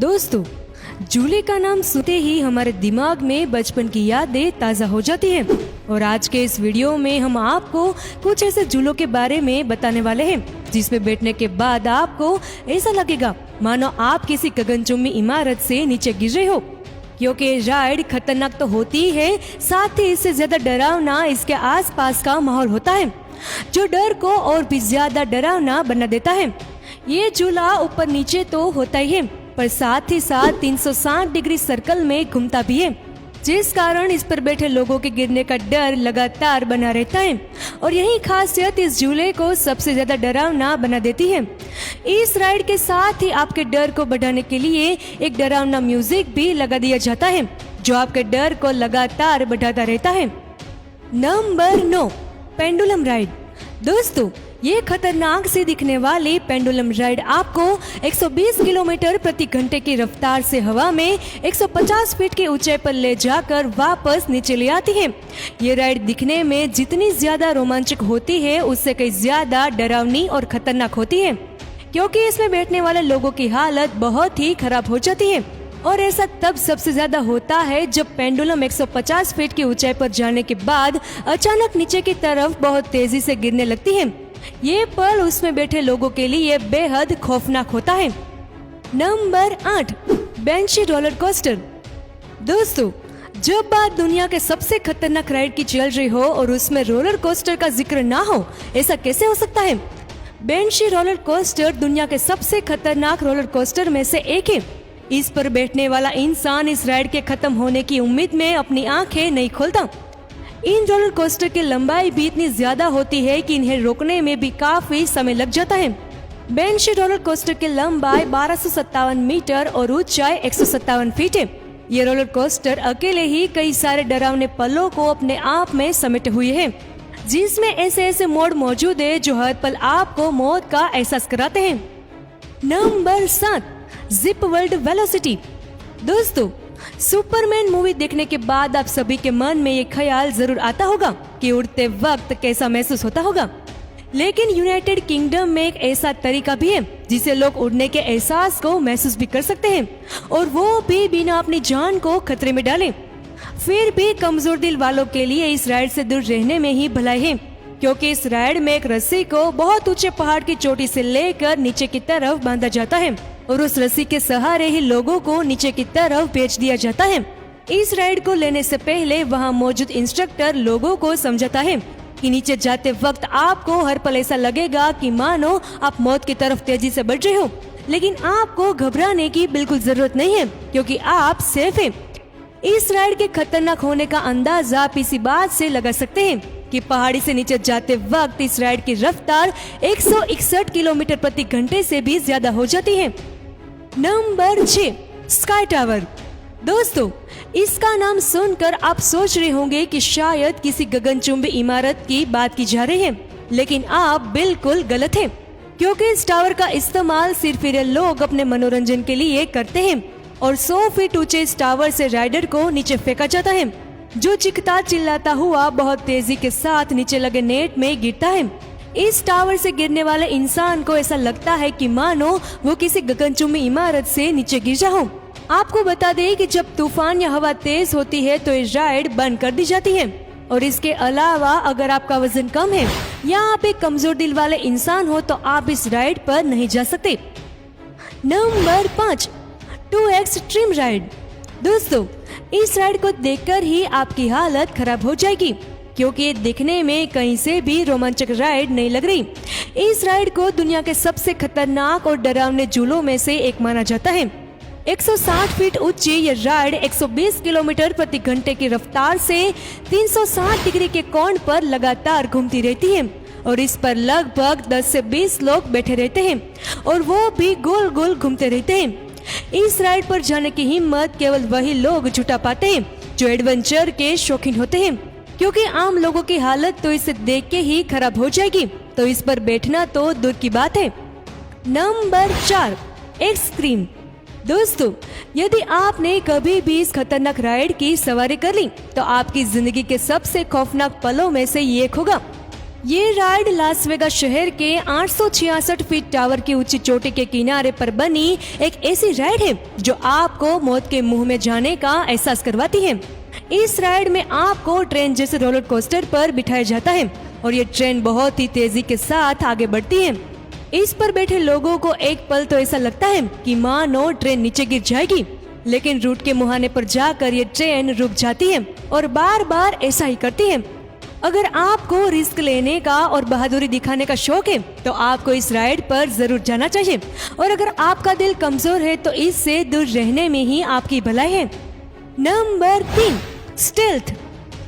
दोस्तों, झूले का नाम सुनते ही हमारे दिमाग में बचपन की यादें ताज़ा हो जाती हैं। और आज के इस वीडियो में हम आपको कुछ ऐसे झूलों के बारे में बताने वाले हैं जिसमें बैठने के बाद आपको ऐसा लगेगा मानो आप किसी गगनचुंबी इमारत से नीचे गिर रहे हो। क्योंकि राइड खतरनाक तो होती है, साथ ही इससे ज्यादा डरावना इसके आसपास का माहौल होता है जो डर को और भी ज्यादा डरावना बना देता है। ये झूला ऊपर नीचे तो होता ही है, पर साथ ही साथ 360 डिग्री सर्कल में घूमता भी है, जिस कारण इस पर बैठे लोगों के गिरने का डर लगातार बना रहता है। और यही खासियत इस झूले को सबसे ज्यादा डरावना बना देती है। इस राइड के साथ ही आपके डर को बढ़ाने के लिए एक डरावना म्यूजिक भी लगा दिया जाता है जो आपके डर को लगातार बढ़ाता रहता है। Number 9, pendulum ride. दोस्तों, ये खतरनाक से दिखने वाली पेंडुलम राइड आपको 120 किलोमीटर प्रति घंटे की रफ्तार से हवा में 150 फीट की ऊंचाई पर ले जाकर वापस नीचे ले आती है। ये राइड दिखने में जितनी ज्यादा रोमांचक होती है उससे कहीं ज्यादा डरावनी और खतरनाक होती है, क्योंकि इसमें बैठने वाले लोगों की हालत बहुत ही खराब हो जाती है। और ऐसा तब सबसे ज्यादा होता है जब पेंडुलम 150 फीट की ऊंचाई पर जाने के बाद अचानक नीचे की तरफ बहुत तेजी से गिरने लगती है। ये पल उसमें बैठे लोगों के लिए बेहद खौफनाक होता है। Number 8, banshee roller coaster. दोस्तों, जब बात दुनिया के सबसे खतरनाक राइड की चल रही हो और उसमें रोलर कोस्टर का जिक्र ना हो, ऐसा कैसे हो सकता है? बेंशी रोलर कोस्टर दुनिया के सबसे खतरनाक रोलर कोस्टर में से एक है। इस पर बैठने वाला इंसान इस राइड के खत्म होने की उम्मीद में अपनी आंखें नहीं खोलता। इन रोलर कोस्टर की लंबाई भी इतनी ज्यादा होती है कि इन्हें रोकने में भी काफी समय लग जाता है। बेंशी रोलर कोस्टर की लंबाई 1257 मीटर और ऊंचाई 157 फीट है। ये रोलर कोस्टर अकेले ही कई सारे डरावने पलों को अपने आप में समेटे हुए है, जिसमें ऐसे ऐसे मोड़ मौजूद है जो हर पल आपको मौत का एहसास कराते हैं। Number 7, zip world velocity. दोस्तों, सुपरमैन मूवी देखने के बाद आप सभी के मन में ये ख्याल जरूर आता होगा कि उड़ते वक्त कैसा महसूस होता होगा। लेकिन यूनाइटेड किंगडम में एक ऐसा तरीका भी है जिसे लोग उड़ने के एहसास को महसूस भी कर सकते हैं, और वो भी बिना अपनी जान को खतरे में डाले। फिर भी कमजोर दिल वालों के लिए इस राइड से दूर रहने में ही भलाई है, क्योंकि इस राइड में एक रस्सी को बहुत ऊंचे पहाड़ की चोटी से लेकर नीचे की तरफ बांधा जाता है और उस रस्सी के सहारे ही लोगों को नीचे की तरफ भेज दिया जाता है। इस राइड को लेने से पहले वहां मौजूद इंस्ट्रक्टर लोगों को समझाता है कि नीचे जाते वक्त आपको हर पल ऐसा लगेगा कि मानो आप मौत की तरफ तेजी से बढ़ रहे हो, लेकिन आपको घबराने की बिल्कुल जरूरत नहीं है, क्योंककि आप सेफ हैं। इस राइड के खतरनाक होने का अंदाजा आप इसी बात से लगा सकते हैं कि पहाड़ी से नीचे जाते वक्त इस राइड की रफ्तार 161 किलोमीटर प्रति घंटे से भी ज्यादा हो जाती है। Number 6, sky tower. दोस्तों, इसका नाम सुनकर आप सोच रहे होंगे कि शायद किसी गगनचुंबी इमारत की बात की जा रही है, लेकिन आप बिल्कुल गलत हैं, क्योंकि इस टावर का इस्तेमाल सिर्फ लोग अपने मनोरंजन के लिए करते हैं। और 100 फीट ऊंचे इस टावर से राइडर को नीचे फेंका जाता है, जो चीखता चिल्लाता हुआ बहुत तेजी के साथ नीचे लगे नेट में गिरता है। इस टावर से गिरने वाले इंसान को ऐसा लगता है कि मानो वो किसी गगनचुंबी इमारत से नीचे गिर रहा हो। आपको बता दें कि जब तूफान या हवा तेज होती है तो ये राइड बंद कर दी जाती है। और इसके अलावा अगर आपका वजन कम है या आप एक कमजोर दिल वाले इंसान हो तो आप इस राइड पर नहीं जा सकते। Number 5, 2X trim ride. दोस्तों, इस राइड को देखकर ही आपकी हालत खराब हो जाएगी, क्योंकि ये दिखने में कहीं से भी रोमांचक राइड नहीं लग रही। इस राइड को दुनिया के सबसे खतरनाक और डरावने झूलों में से एक माना जाता है। 160 फीट ऊंची ये राइड 120 किलोमीटर प्रति घंटे की रफ्तार से 360 डिग्री के कोण पर लगातार घूमती रहती है, और इस पर लगभग 10 से 20 लोग बैठे रहते हैं, और वो भी गोल गोल घूमते रहते हैं। इस राइड पर जाने की हिम्मत केवल वही लोग जुटा पाते हैं जो एडवेंचर के शौकीन होते हैं, क्योंकि आम लोगों की हालत तो इसे देख के ही खराब हो जाएगी, तो इस पर बैठना तो दूर की बात है। Number 4, extreme. दोस्तों, यदि आपने कभी भी इस खतरनाक राइड की सवारी कर ली तो आपकी जिंदगी के सबसे खौफनाक पलों में से ये एक होगा, ये राइड लास वेगास शहर के 866 फीट टावर की ऊंची चोटी के किनारे पर बनी एक ऐसी राइड है जो आपको मौत के मुंह में जाने का एहसास करवाती है। इस राइड में आपको ट्रेन जैसे रोलर कोस्टर पर बिठाया जाता है और ये ट्रेन बहुत ही तेजी के साथ आगे बढ़ती है। इस पर बैठे लोगों को एक पल तो ऐसा लगता है कि मानो ट्रेन नीचे गिर जाएगी, लेकिन रूट के मुहाने पर जाकर ये ट्रेन रुक जाती है और बार बार ऐसा ही करती है। अगर आपको रिस्क लेने का और बहादुरी दिखाने का शौक है तो आपको इस राइड पर जरूर जाना चाहिए, और अगर आपका दिल कमजोर है तो इससे दूर रहने में ही आपकी भलाई है। Number 3, stealth.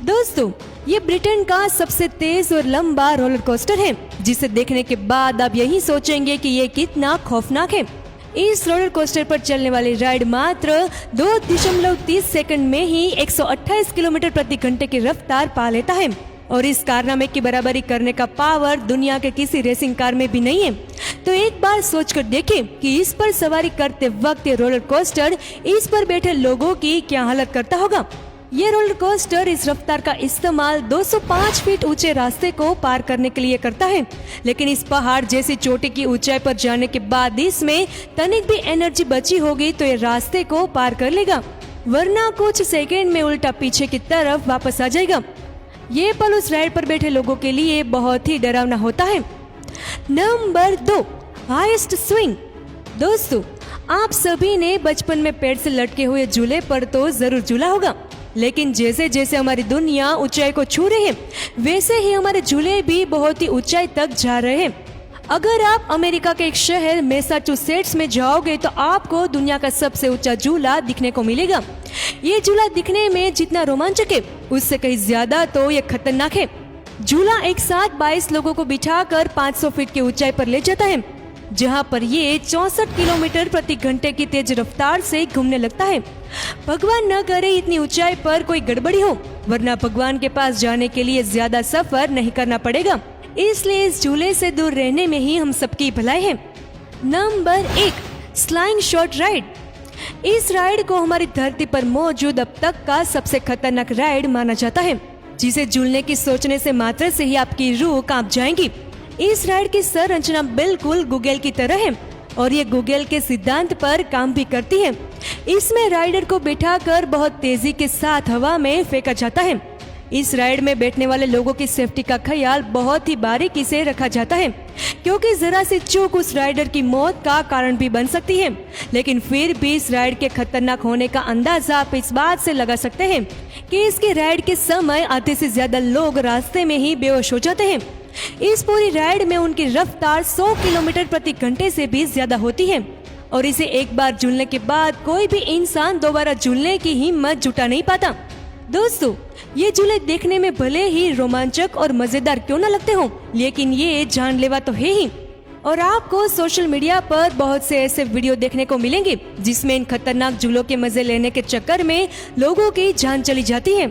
दोस्तों, ये ब्रिटेन का सबसे तेज और लंबा रोलर कोस्टर है, जिसे देखने के बाद आप यही सोचेंगे कि ये कितना खौफनाक है। इस रोलर कोस्टर पर चलने वाली राइड मात्र 2.30 सेकंड में ही 128 किलोमीटर प्रति घंटे की रफ्तार पा लेता है, और इस कारनामे की बराबरी करने का पावर दुनिया के किसी रेसिंग कार में भी नहीं है। तो एक बार सोचकर देखें कि इस पर सवारी करते वक्त ये रोलर कोस्टर इस पर बैठे लोगों की क्या हालत करता होगा। ये रोलर कोस्टर इस रफ्तार का इस्तेमाल 205 फीट ऊंचे रास्ते को पार करने के लिए करता है, लेकिन इस पहाड़ जैसी चोटी की ऊंचाई पर जाने के बाद इसमें तनिक भी एनर्जी बची होगी तो ये रास्ते को पार कर लेगा, वरना कुछ सेकंड में उल्टा पीछे की तरफ वापस आ जाएगा। ये पल उस राइड पर बैठे लोगों के लिए बहुत ही डरावना होता है। Number 2, highest swing. दोस्तों, आप सभी ने बचपन में पेड़ से लटके हुए झूले पर तो जरूर झूला होगा, लेकिन जैसे जैसे हमारी दुनिया ऊंचाई को छू रही है वैसे ही हमारे झूले भी बहुत ही ऊंचाई तक जा रहे हैं। अगर आप अमेरिका के एक शहर मैसाचुसेट्स में जाओगे तो आपको दुनिया का सबसे ऊंचा झूला दिखने को मिलेगा। ये झूला दिखने में जितना रोमांचक है उससे कहीं ज्यादा तो ये खतरनाक है। झूला एक साथ 22 लोगों को बिठाकर 500 फीट की ऊंचाई पर ले जाता है, जहां पर ये 64 किलोमीटर प्रति घंटे की तेज रफ्तार से घूमने लगता है। भगवान न करे इतनी ऊंचाई पर कोई गड़बड़ी हो, वरना भगवान के पास जाने के लिए ज्यादा सफर नहीं करना पड़ेगा। इसलिए इस झूले से दूर रहने में ही हम सबकी भलाई है। Number 1, slingshot ride. इस राइड को हमारी धरती पर मौजूद अब तक का सबसे खतरनाक राइड माना जाता है, जिसे झूलने की सोचने से मात्र से ही आपकी रूह कांप जाएगी। इस राइड की संरचना बिल्कुल गूगल की तरह है और ये गूगल के सिद्धांत पर काम भी करती है। इसमें राइडर को बिठाकर बहुत तेजी के साथ हवा में फेंका जाता है। इस राइड में बैठने वाले लोगों की सेफ्टी का ख्याल बहुत ही बारीकी से रखा जाता है, क्योंकि जरा सी चूक उस राइडर की मौत का कारण भी बन सकती है। लेकिन फिर भी इस राइड के खतरनाक होने का अंदाजा आप इस बात से लगा सकते हैं कि इसके राइड के समय आधे से ज्यादा लोग रास्ते में ही बेहोश हो जाते हैं। इस पूरी राइड में उनकी रफ्तार 100 किलोमीटर प्रति घंटे से भी ज्यादा होती है, और इसे एक बार झूलने के बाद कोई भी इंसान दोबारा झूलने की हिम्मत जुटा नहीं पाता। दोस्तों, ये झूले देखने में भले ही रोमांचक और मजेदार क्यों न लगते हो, लेकिन ये जानलेवा तो है ही। और आपको सोशल मीडिया पर बहुत से ऐसे वीडियो देखने को मिलेंगे जिसमें इन खतरनाक झूलों के मजे लेने के चक्कर में लोगों की जान चली जाती है।